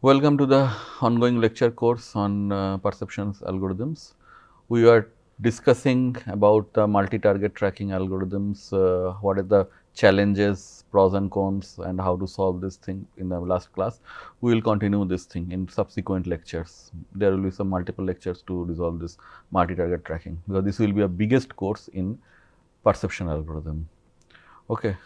Welcome to the ongoing lecture course on perceptions algorithms. We are discussing about the multi-target tracking algorithms, what are the challenges, pros and cons, and how to solve this thing in the last class. We will continue this thing in subsequent lectures. There will be some multiple lectures to resolve this multi-target tracking, because this will be a biggest course in perception algorithm. Okay.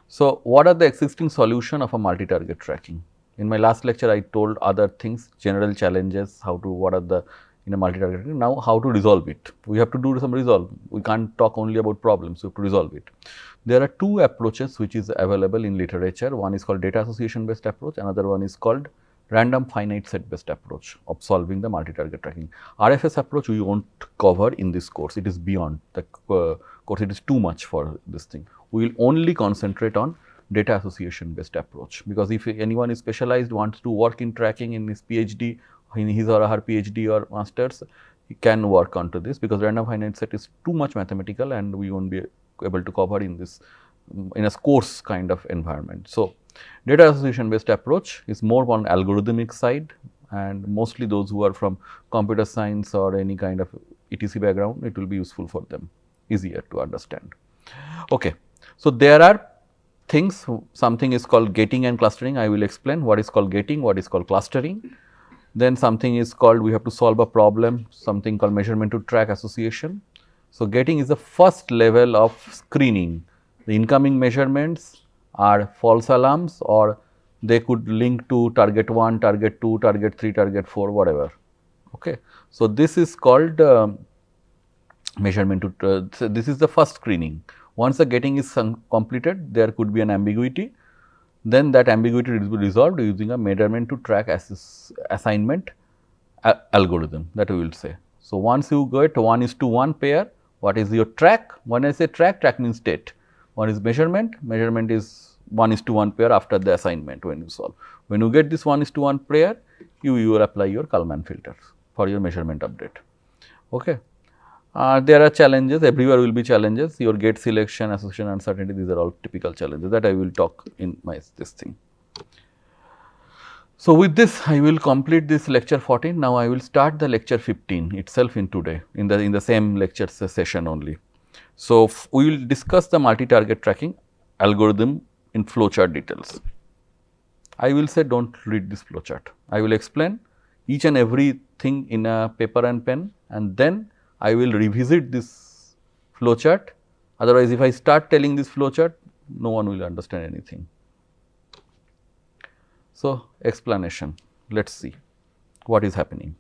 So, what are the existing solution of a multi-target tracking? In my last lecture, I told other things, general challenges, how to, what are the in a multi-target tracking. Now, how to resolve it? We have to do some resolve. We can't talk only about problems, we have to resolve it. There are two approaches which is available in literature. One is called data association based approach, another one is called random finite set based approach of solving the multi-target tracking. RFS approach we won't cover in this course, it is beyond the course, it is too much for this thing. We will only concentrate on data association based approach, because if anyone is specialized, wants to work in tracking in his PhD, in his or her PhD or masters, he can work onto this, because random finite set is too much mathematical and we won't be able to cover in this in a course kind of environment. So, data association based approach is more on algorithmic side, and mostly those who are from computer science or any kind of ETC background, it will be useful for them, easier to understand. Okay. So, there are things, something is called gating and clustering. I will explain what is called gating, what is called clustering. Then something is called, we have to solve a problem, something called measurement to track association. So, gating is the first level of screening. The incoming measurements are false alarms, or they could link to target 1, target 2, target 3, target 4, whatever. Okay. So, this is called measurement to, so this is the first screening. Once the gating is completed, there could be an ambiguity, then that ambiguity will be resolved using a measurement to track assignment algorithm, that we will say. So, once you get 1:1 pair, what is your track? When I say track, track means state. One is measurement, measurement is 1:1 pair after the assignment when you solve. When you get this 1:1 pair, you will apply your Kalman filter for your measurement update. Okay. There are challenges, everywhere will be challenges, your gate selection, association uncertainty, these are all typical challenges that I will talk in my this thing. So, with this I will complete this lecture 14. Now, I will start the lecture 15 itself in today in the same lecture session only. So, we will discuss the multi-target tracking algorithm in flowchart details. I will say do not read this flowchart. I will explain each and everything in a paper and pen, and then I will revisit this flowchart. Otherwise, if I start telling this flowchart, no one will understand anything. So, explanation, let us see what is happening.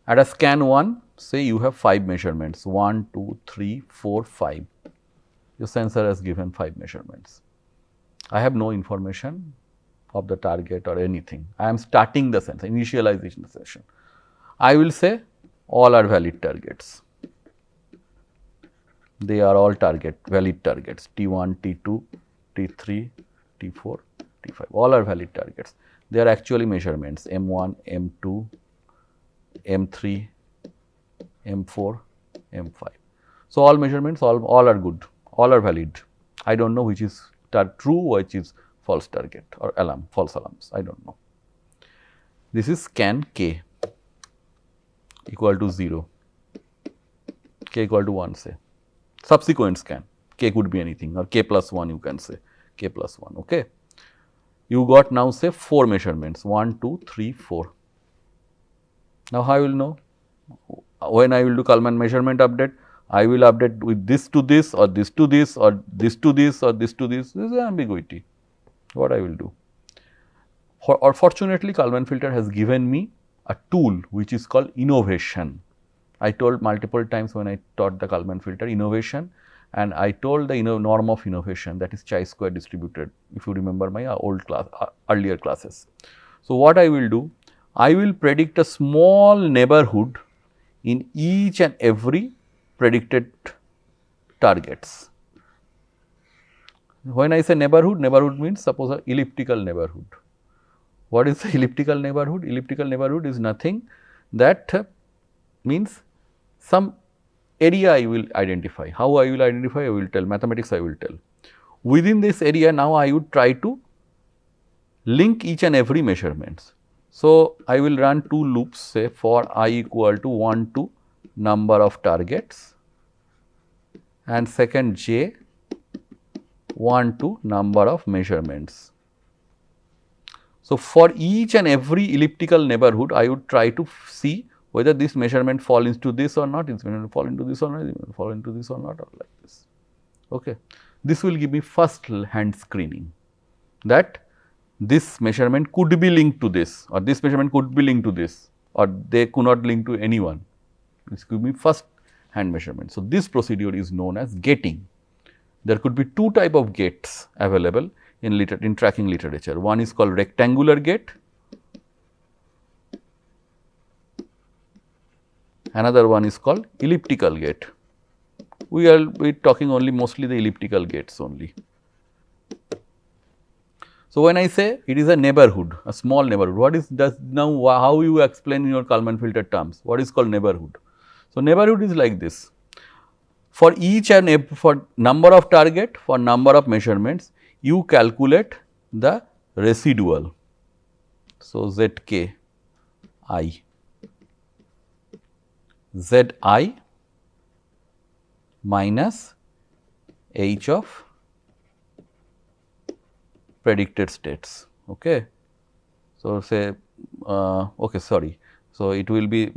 At a scan 1, say you have 5 measurements, 1, 2, 3, 4, 5. Your sensor has given 5 measurements. I have no information of the target or anything. I am starting the sensor, initialization session. I will say all are valid targets. They are all valid targets, T1, T2, T3, T4, T5, all are valid targets. They are actually measurements M1, M2, M3, M4, M5. So, all measurements, all are good, all are valid. I do not know which is true, which is false target or alarm, false alarms, I do not know. This is scan K equal to 0, K equal to 1 say. Subsequent scan, K could be anything, or K plus 1 you can say, K plus 1, okay. You got now say 4 measurements, 1, 2, 3, 4. Now, how I will know? When I will do Kalman measurement update, I will update with this to this, or this to this, or this to this, or this to this. This is ambiguity. What I will do? Or fortunately, Kalman filter has given me a tool which is called innovation. I told multiple times when I taught the Kalman filter innovation, and I told the norm of innovation, that is chi-square distributed, if you remember my earlier classes. So, what I will do? I will predict a small neighborhood in each and every predicted targets. When I say neighborhood, neighborhood means suppose an elliptical neighborhood. What is the elliptical neighborhood? Elliptical neighborhood is nothing that means some area I will identify. How I will identify? I will tell, mathematics I will tell. Within this area now I would try to link each and every measurements. So, I will run two loops, say for I equal to 1 to number of targets and second j 1 to number of measurements. So, for each and every elliptical neighborhood, I would try to see whether this measurement fall into this or not, this measurement fall into this or not, this fall into this or not, or like this. Okay. This will give me first hand screening, that this measurement could be linked to this, or this measurement could be linked to this, or they could not link to anyone. This could be first hand measurement. So, this procedure is known as gating. There could be two type of gates available in tracking literature. One is called rectangular gate, another one is called elliptical gate. We are talking only mostly the elliptical gates only. So, when I say it is a neighborhood, a small neighborhood, what is now how you explain in your Kalman filter terms, what is called neighborhood? So, neighborhood is like this. For each and for number of target, for number of measurements, you calculate the residual. So, zk I, zi minus h of predicted states. Okay. So, say okay, sorry. So, it will be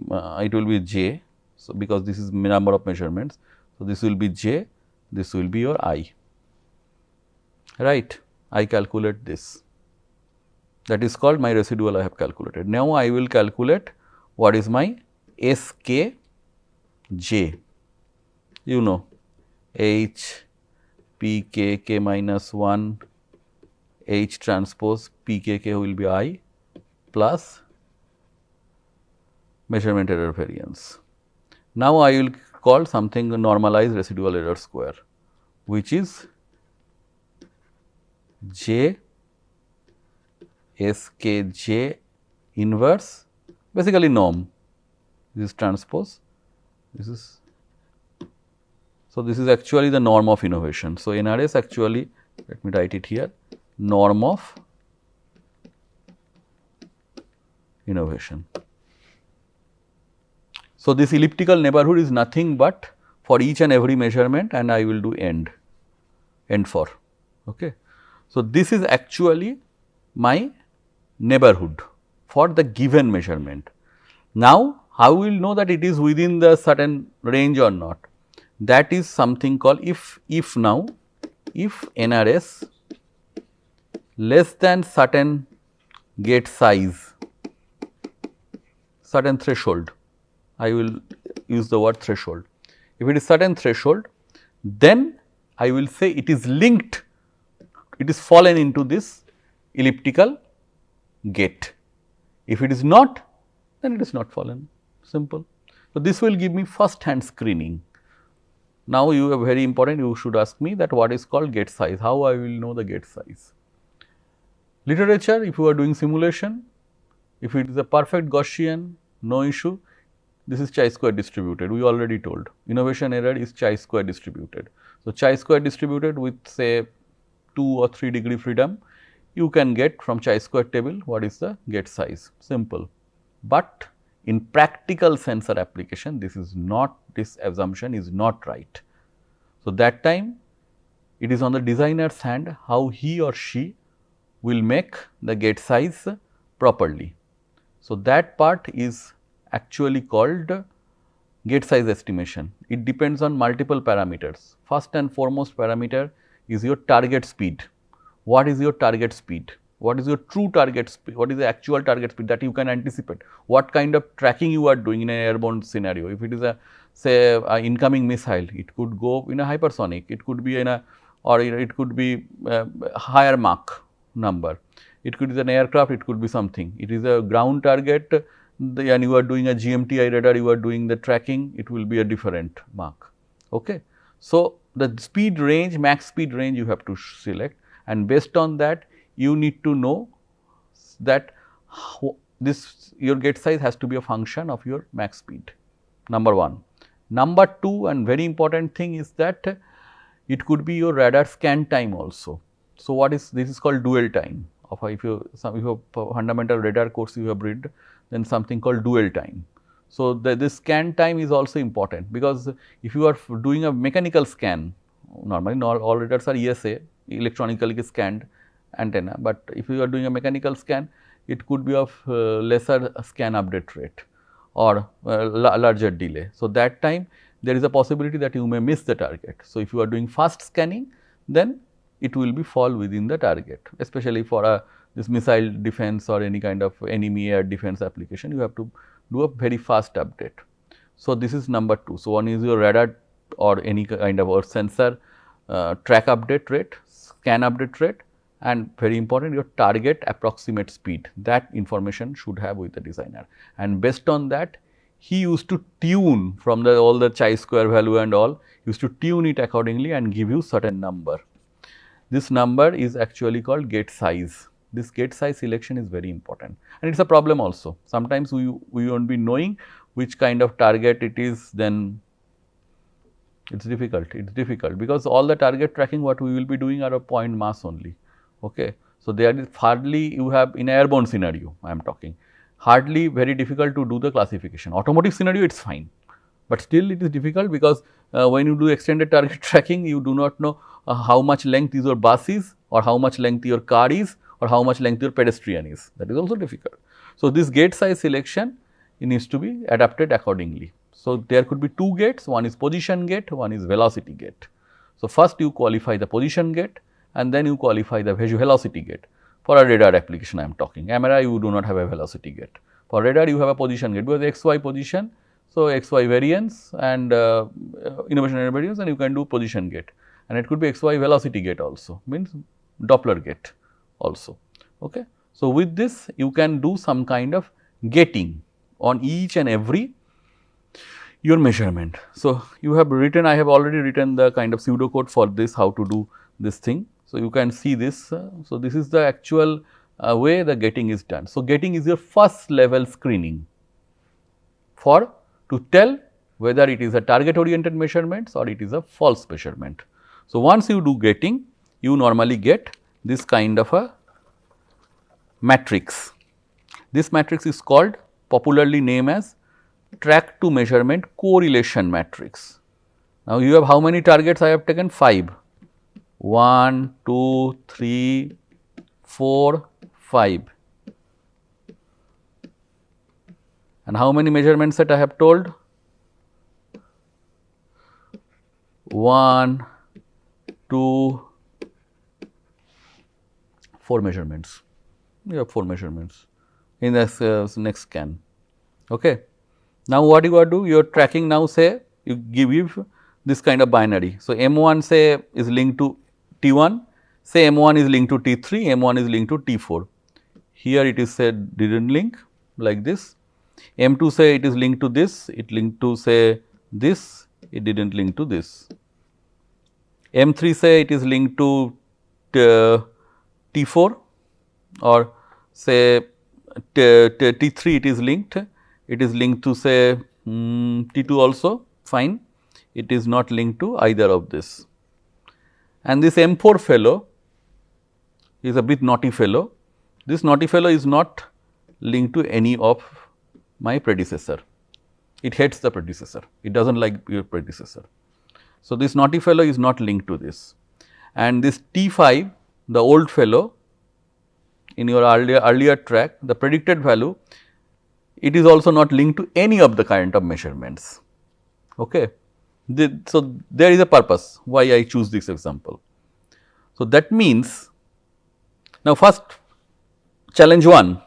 j. So, because this is number of measurements. So, this will be j, this will be your I, right. I calculate this, that is called my residual I have calculated. Now, I will calculate what is my skj, you know, h p k k minus 1 H transpose p k k will be I plus measurement error variance. Now, I will call something normalized residual error square, which is j skj inverse, basically norm, this is transpose, this is. So, this is actually the norm of innovation. So, NRS actually, let me write it here, norm of innovation. So, this elliptical neighborhood is nothing but for each and every measurement, and I will do end for. Okay. So, this is actually my neighborhood for the given measurement. Now, how we will know that it is within the certain range or not? That is something called if now, if NRS less than certain gate size, certain threshold, I will use the word threshold. If it is certain threshold, then I will say it is linked, it is fallen into this elliptical gate. If it is not, then it is not fallen, simple. So, this will give me first hand screening. Now, you are very important, you should ask me that what is called gate size, how I will know the gate size. Literature, if you are doing simulation, if it is a perfect Gaussian, no issue, this is chi-square distributed, we already told. Innovation error is chi-square distributed. So, chi-square distributed with say 2 or 3 degree freedom, you can get from chi-square table what is the gate size, simple. But in practical sensor application, this is not, this assumption is not right. So, that time it is on the designer's hand how he or she will make the gate size properly. So, that part is actually called gate size estimation. It depends on multiple parameters. First and foremost parameter is your target speed. What is your target speed? What is your true target speed? What is the actual target speed that you can anticipate? What kind of tracking you are doing in an airborne scenario? If it is a say a incoming missile, it could go in a hypersonic, it could be in a, or it could be higher Mach number. It could be an aircraft, it could be something. It is a ground target and you are doing a GMTI radar, you are doing the tracking, it will be a different Mach. Okay. So, the speed range, max speed range you have to select, and based on that you need to know that this your gate size has to be a function of your max speed, number 1. Number 2, and very important thing is that it could be your radar scan time also. So, what is this is called dwell time of if you fundamental radar course you have read, then something called dwell time. So, this scan time is also important, because if you are doing a mechanical scan, normally not all radars are ESA, electronically scanned antenna, but if you are doing a mechanical scan, it could be of lesser scan update rate or larger delay. So, that time there is a possibility that you may miss the target. So, if you are doing fast scanning, then it will be fall within the target, especially for this missile defense or any kind of enemy air defense application, you have to do a very fast update. So, this is number 2. So, one is your radar or any kind of sensor track update rate, scan update rate, and very important, your target approximate speed, that information should have with the designer, and based on that he used to tune from all the chi-square value and all, used to tune it accordingly and give you certain number. This number is actually called gate size. This gate size selection is very important, and it is a problem also. Sometimes we won't be knowing which kind of target it is, then it is difficult, because all the target tracking what we will be doing are a point mass only. Okay. So, there is hardly you have in airborne scenario I am talking, hardly very difficult to do the classification. Automotive scenario it is fine, but still it is difficult, because when you do extended target tracking, you do not know how much length is your bus is, or how much length your car is, or how much length your pedestrian is, that is also difficult. So, this gate size selection needs to be adapted accordingly. So, there could be 2 gates, one is position gate, one is velocity gate. So, first you qualify the position gate, and then you qualify the velocity gate. For a radar application I am talking, camera you do not have a velocity gate. For radar you have a position gate, because XY position, so XY variance and innovation variance, and you can do position gate, and it could be XY velocity gate also, means Doppler gate also. Okay. So, with this you can do some kind of gating on each and every your measurement. So, you have written, I have already written the kind of pseudocode for this, how to do this thing. So, you can see this. So, this is the actual way the gating is done. So, gating is your first level screening for to tell whether it is a target oriented measurements or it is a false measurement. So, once you do gating, you normally get this kind of a matrix. This matrix is called popularly named as track to measurement correlation matrix. Now, you have how many targets I have taken? 5. 1, 2, 3, 4, 5. And how many measurements that I have told? 1, 2, 4 measurements. You have 4 measurements in this next scan. Okay. Now, what you are do? You are tracking now, say you give this kind of binary. So, M1 say is linked to T1, say M1 is linked to T3, M1 is linked to T4. Here it is said didn't link like this. M2 say it is linked to this, it linked to say this, it didn't link to this. M3 say it is linked to T4, or say T3 it is linked to say T2 also, fine, it is not linked to either of this. And this M4 fellow is a bit naughty fellow. This naughty fellow is not linked to any of my predecessor. It hates the predecessor, it does not like your predecessor. So, this naughty fellow is not linked to this, and this T5, the old fellow in your earlier track, the predicted value, it is also not linked to any of the kind of measurements. Okay. So, there is a purpose why I choose this example. So, that means, now first challenge 1,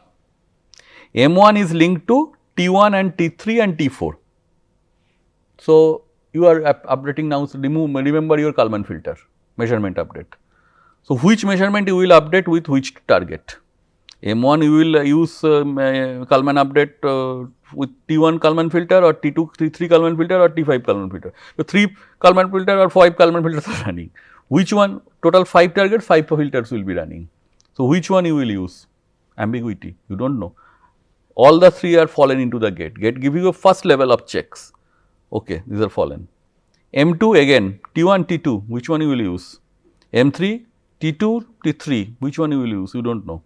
M1 is linked to T1 and T3 and T4. So, you are updating now, so remember your Kalman filter measurement update. So, which measurement you will update with which target? M1 you will use Kalman update with T1 Kalman filter or T2, T3 Kalman filter or T5 Kalman filter. So, 3 Kalman filter or 5 Kalman filters are running. Which one? Total 5 targets, 5 filters will be running. So, which one you will use? Ambiguity, you do not know. All the 3 are fallen into the gate. Gate give you a first level of checks. Okay, these are fallen. M2 again, T1, T2, which one you will use? M3, T2, T3, which one you will use? You do not know.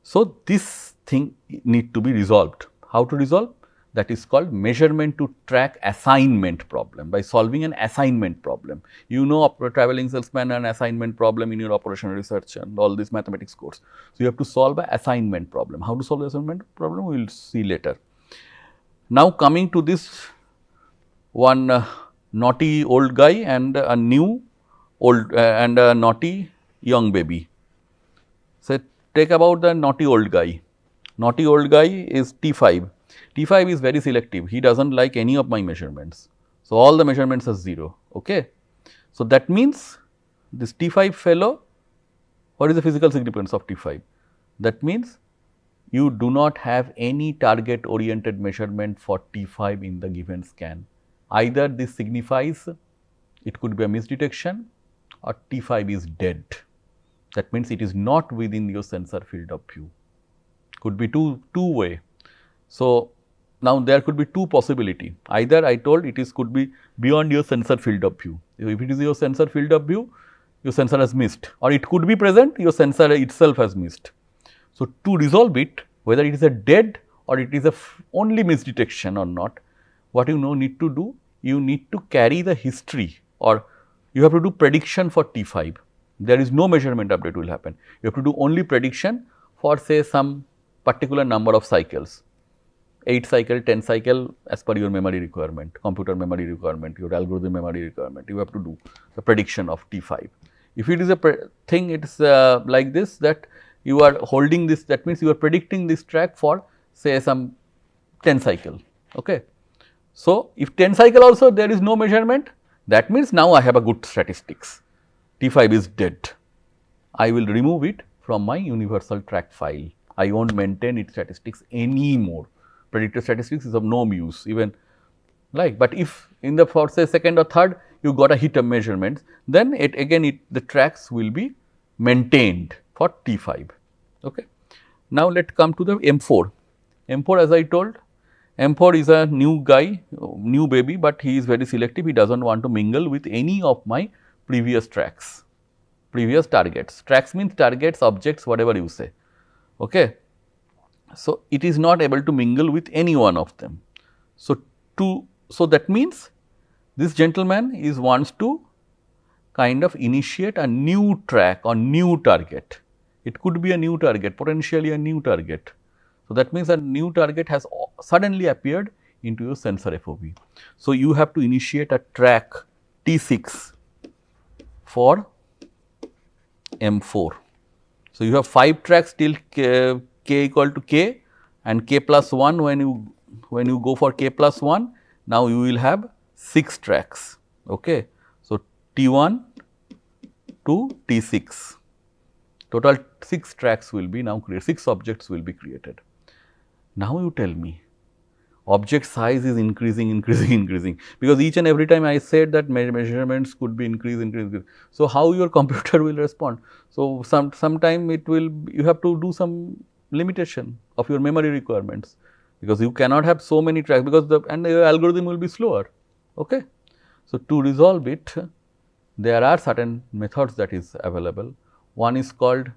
So, this thing need to be resolved. How to resolve? That is called measurement to track assignment problem. By solving an assignment problem, you know, traveling salesman and assignment problem in your operational research and all this mathematics course. So, you have to solve an assignment problem. How to solve the assignment problem? We will see later. Now, coming to this one naughty old guy and a new old and a naughty young baby. So, take about the naughty old guy. Naughty old guy is T5. T5 is very selective. He does not like any of my measurements. So, all the measurements are 0. Okay. So, that means this T5 fellow, what is the physical significance of T5? That means you do not have any target oriented measurement for T5 in the given scan. Either this signifies it could be a misdetection or T5 is dead. That means it is not within your sensor field of view. Could be two way. So, now there could be two possibility. Either I told it is could be beyond your sensor field of view. If it is your sensor field of view, your sensor has missed, or it could be present, your sensor itself has missed. So, to resolve it, whether it is a dead or it is a only misdetection or not, what you need to do, you need to carry the history, or you have to do prediction for T5. There is no measurement update will happen. You have to do only prediction for say some particular number of cycles, 8 cycle, 10 cycle as per your memory requirement, computer memory requirement, your algorithm memory requirement. You have to do the prediction of T5. If it is a thing, it is like this, that you are holding this, that means you are predicting this track for say some 10 cycle. Okay. So, if 10 cycle also there is no measurement, that means now I have a good statistics. T5 is dead. I will remove it from my universal track file. I will not maintain its statistics anymore. Predictive statistics is of no use even like, but if in the for say second or third you got a hit of measurements, then it again the tracks will be maintained for T5. Okay. Now, let us come to the M4. M4, as I told, M4 is a new guy, new baby, but he is very selective. He does not want to mingle with any of my previous tracks, previous targets. Tracks means targets, objects, whatever you say. Okay. So, it is not able to mingle with any one of them. So, that means this gentleman wants to kind of initiate a new track or new target. It could be a new target, potentially a new target. So, that means a new target has suddenly appeared into your sensor FOV. So, you have to initiate a track T6 for M4. So, you have 5 tracks till k equal to k and k plus 1 when you go for k plus 1, now you will have 6 tracks. Okay. So, T1 to T6, total 6 tracks will be now created, 6 objects will be created. Now, you tell me object size is increasing, because each and every time I said that measurements could be increased. So, how your computer will respond? So, sometime it will, you have to do some limitation of your memory requirements, because you cannot have so many tracks, because and your algorithm will be slower. Okay. So, to resolve it, there are certain methods that is available. One is called,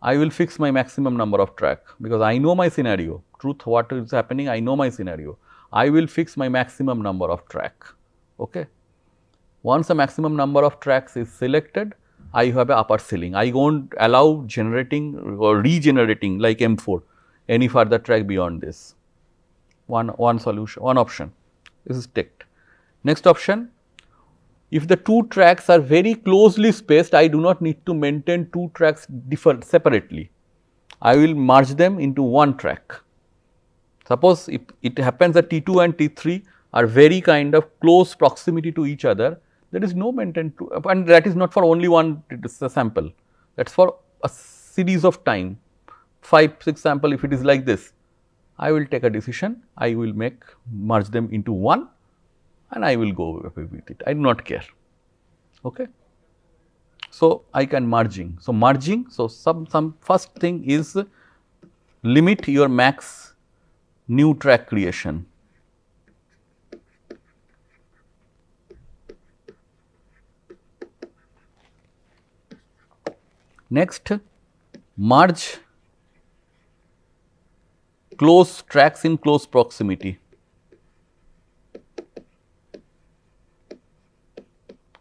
I will fix my maximum number of track, because I know my scenario, truth what is happening, I know my scenario. I will fix my maximum number of track. Okay. Once a maximum number of tracks is selected, I have a upper ceiling. I won't allow generating or regenerating like M4 any further track beyond this. One solution, one option. This is ticked. Next option, if the 2 tracks are very closely spaced, I do not need to maintain 2 tracks separately. I will merge them into one track. Suppose if it happens that T2 and T3 are very kind of close proximity to each other, there is no maintained, and that is not for only one sample, that is for a series of time, 5, 6 sample. If it is like this, I will take a decision, I will merge them into one and I will go with it, I do not care. Okay. So, I can merging. So, merging, so some first thing is limit your max new track creation. Next, merge close tracks in close proximity.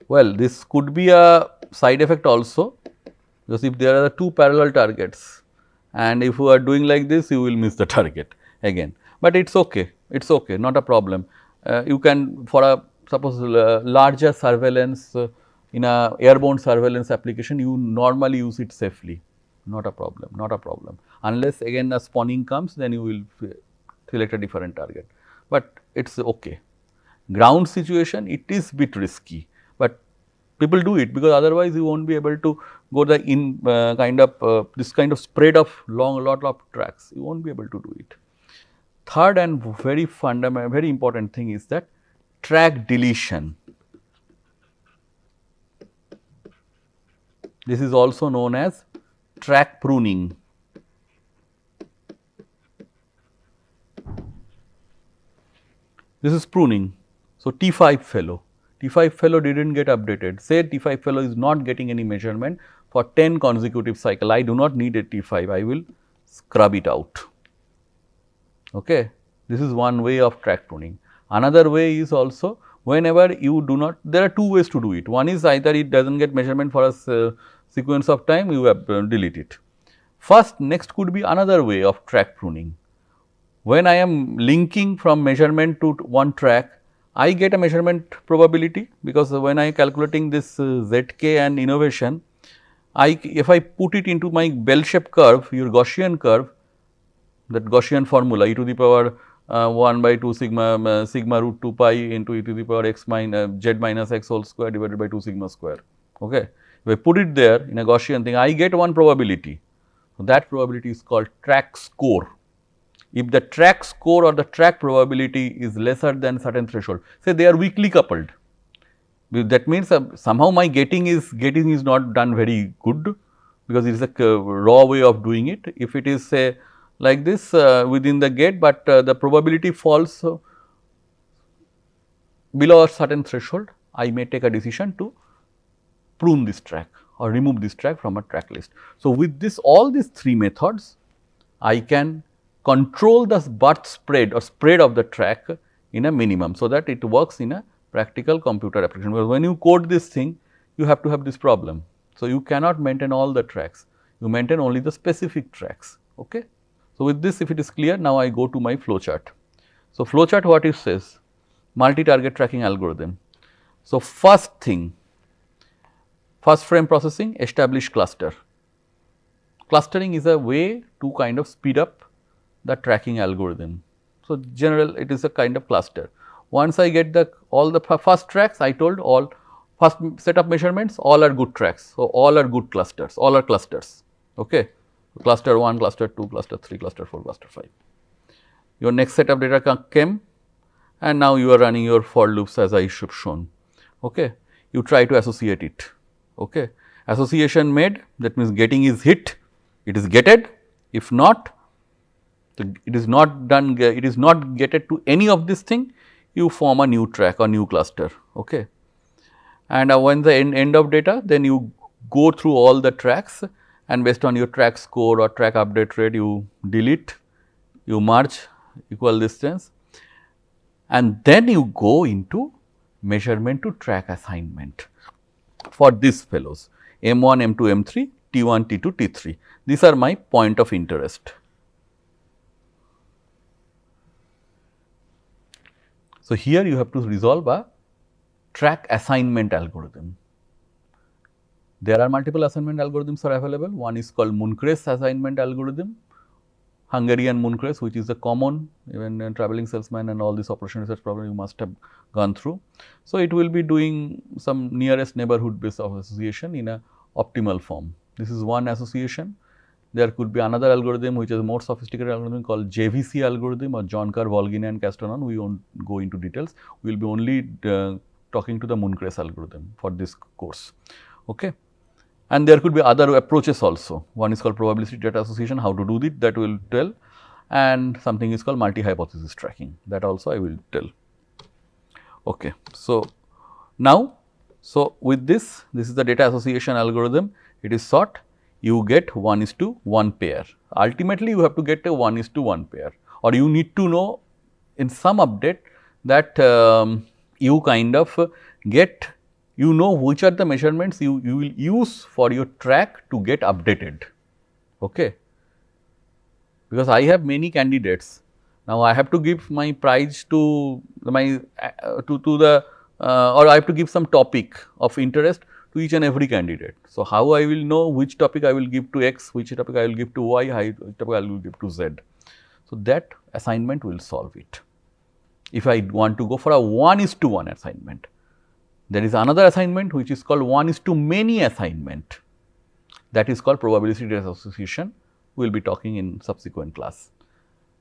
Well, this could be a side effect also, because if there are two parallel targets and if you are doing like this, you will miss the target again, but it is okay, not a problem. You can, for a suppose larger surveillance in a airborne surveillance application, you normally use it safely, not a problem, unless again a spawning comes, then you will select a different target, but it is okay. Ground situation, it is bit risky, but people do it because otherwise you will not be able to go the this kind of spread of lot of tracks, you will not be able to do it. Third and very fundamental, very important thing is that track deletion. This is also known as track pruning. This is pruning. So, T5 fellow did not get updated, say T5 fellow is not getting any measurement for 10 consecutive cycle, I do not need a T5, I will scrub it out. Okay. This is one way of track pruning. Another way is also whenever you do not, there are two ways to do it. One is either it does not get measurement for a sequence of time, you delete it. First, next could be another way of track pruning. When I am linking from measurement to one track, I get a measurement probability, because when I calculating this ZK and innovation, if I put it into my bell shaped curve, your Gaussian curve, that Gaussian formula e to the power 1 by 2 sigma sigma root 2 pi into e to the power x minus z minus x whole square divided by 2 sigma square. Okay. If I put it there in a Gaussian thing, I get one probability. So, that probability is called track score. If the track score or the track probability is lesser than certain threshold, say they are weakly coupled, that means somehow my getting is not done very good, because it is a raw way of doing it. If it is say like this within the gate, but the probability falls below a certain threshold, I may take a decision to prune this track or remove this track from a track list. So, with this all these three methods, I can control the birth spread or spread of the track in a minimum, so that it works in a practical computer application, because when you code this thing, you have to have this problem. So, you cannot maintain all the tracks, you maintain only the specific tracks. Okay. So, with this, if it is clear, now I go to my flow chart. So, flow chart, what it says? Multi-target tracking algorithm. So, first thing, first frame processing, establish cluster. Clustering is a way to kind of speed up the tracking algorithm. So, general it is a kind of cluster. Once I get all the first tracks, I told all first set of measurements, all are good tracks. So, all are good clusters, all are clusters. Okay. Cluster 1, cluster 2, cluster 3, cluster 4, cluster 5. Your next set of data came, and now you are running your for loops as I have shown. Okay. You try to associate it. Okay. Association made, that means getting is hit, it is getted. If not, it is not done, it is not getted to any of this thing, you form a new track or new cluster. Okay. And when the end of data, then you go through all the tracks, and based on your track score or track update rate, you delete, you merge equal distance, and then you go into measurement to track assignment for these fellows M1, M2, M3, T1, T2, T3. These are my point of interest. So, here you have to resolve a track assignment algorithm. There are multiple assignment algorithms are available. One is called Munkres assignment algorithm, Hungarian Munkres, which is a common, even traveling salesman and all these operation research problems you must have gone through. So, it will be doing some nearest neighborhood based of association in a optimal form. This is one association. There could be another algorithm which is a more sophisticated algorithm called JVC algorithm or John Carr, Volgin and Castanon. We will not go into details. We will be only talking to the Munkres algorithm for this course. Okay. And there could be other approaches also. One is called probabilistic data association, how to do it, that we will tell, and something is called multi-hypothesis tracking, that also I will tell. Okay. So, now, with this is the data association algorithm, it is sought, you get 1:1 pair. Ultimately, you have to get a 1:1 pair. or you need to know in some update that you kind of get, you know which are the measurements you will use for your track to get updated. Okay. Because I have many candidates. Now, I have to give my prize to my to the or I have to give some topic of interest to each and every candidate. So, how I will know which topic I will give to X, which topic I will give to Y, which topic I will give to Z. So, that assignment will solve it. If I want to go for a 1:1 assignment, there is another assignment which is called 1:many assignment, that is called probability association. We will be talking in subsequent class.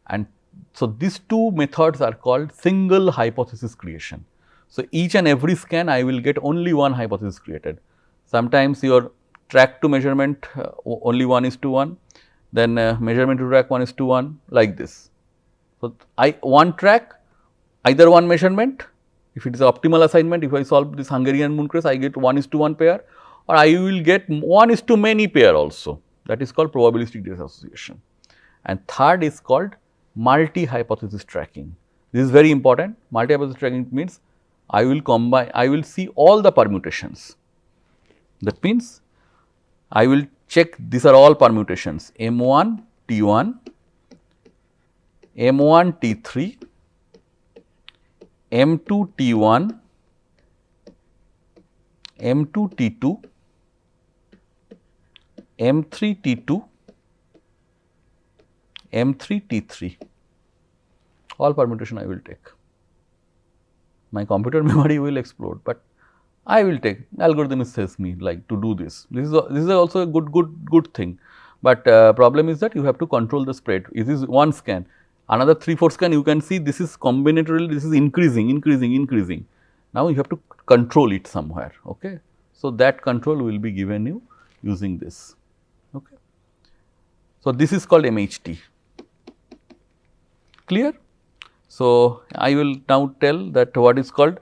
And so, these two methods are called single hypothesis creation. So, each and every scan I will get only one hypothesis created. Sometimes your track to measurement only 1:1, then measurement to track 1:1, like this. So, one track, either one measurement, if it is optimal assignment, if I solve this Hungarian moon crash, I get 1:1 pair, or I will get 1:many pair also, that is called probabilistic association. And third is called multi-hypothesis tracking. This is very important. Multi-hypothesis tracking means I will combine, I will see all the permutations. That means I will check, these are all permutations, M1 T1, M1 T3, M2 T1, M2 T2, M3 T2, M3 T3, all permutation I will take. My computer memory will explode, but I will take, algorithm says me like to do this. This is also a good thing, but problem is that you have to control the spread. It is one scan, another 3-4 scan you can see this is combinatorial, this is increasing. Now you have to control it somewhere. Okay. So, that control will be given you using this. Okay. So, this is called MHT. Clear? So, I will now tell that what is called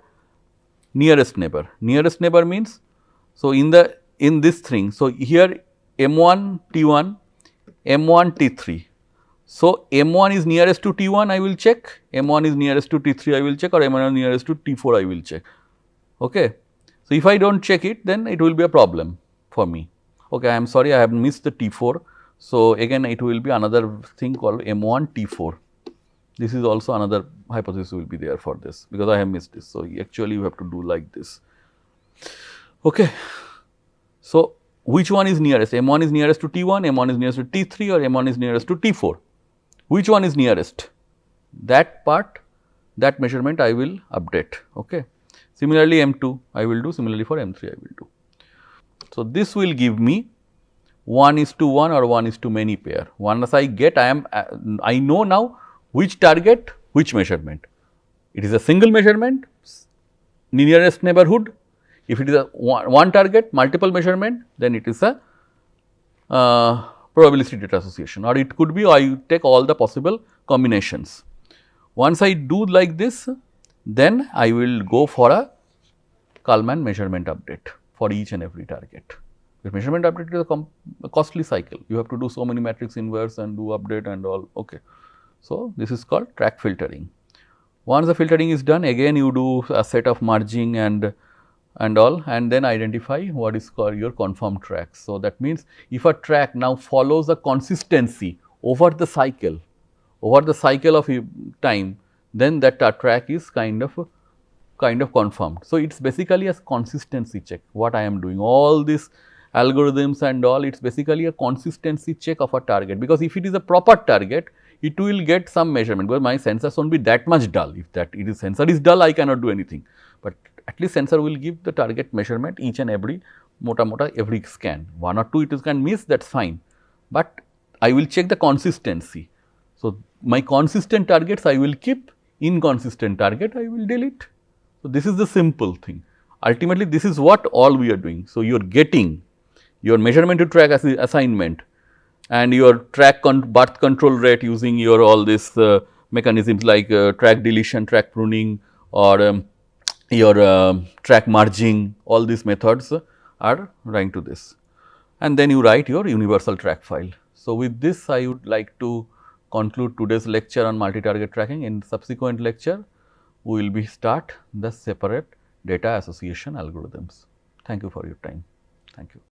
nearest neighbor. Nearest neighbor means, so in this thing, so here M1 T1, M1 T3. So, M1 is nearest to T1 I will check, M1 is nearest to T3 I will check, or M1 is nearest to T4 I will check. Okay. So, if I do not check it, then it will be a problem for me. Okay, I am sorry, I have missed the T4. So, again it will be another thing called M1 T4. This is also another hypothesis will be there for this, because I have missed this. So, actually you have to do like this. Okay. So, which one is nearest? M1 is nearest to T1, M1 is nearest to T3, or M1 is nearest to T4. Which one is nearest? That part, that measurement I will update. Okay. Similarly, M2 I will do, similarly for M3 I will do. So, this will give me 1:1 or 1:many pair. Once I get, I know now which target, which measurement. It is a single measurement, nearest neighborhood. If it is a one target, multiple measurement, then it is a probabilistic data association, or it could be I take all the possible combinations. Once I do like this, then I will go for a Kalman measurement update for each and every target. The measurement update is a costly cycle. You have to do so many matrix inverse and do update and all. Okay. So, this is called track filtering. Once the filtering is done, again you do a set of merging and all, and then identify what is called your conformed track. So, that means if a track now follows a consistency over the cycle of time, then that track is kind of confirmed. So, it is basically a consistency check what I am doing. All these algorithms and all, it is basically a consistency check of a target, because if it is a proper target, it will get some measurement, because my sensors won't be that much dull. If that it is sensor is dull, I cannot do anything, but at least sensor will give the target measurement each and every every scan. 1 or 2 it can miss, that is fine, but I will check the consistency. So, my consistent targets I will keep, inconsistent target I will delete. So, this is the simple thing. Ultimately, this is what all we are doing. So, you are getting your measurement to track assignment and your track birth control rate using your all these mechanisms like track deletion, track pruning, or your track merging. All these methods are running to this, and then you write your universal track file. So, with this I would like to conclude today's lecture on multi-target tracking. In subsequent lecture, we will start the separate data association algorithms. Thank you for your time. Thank you.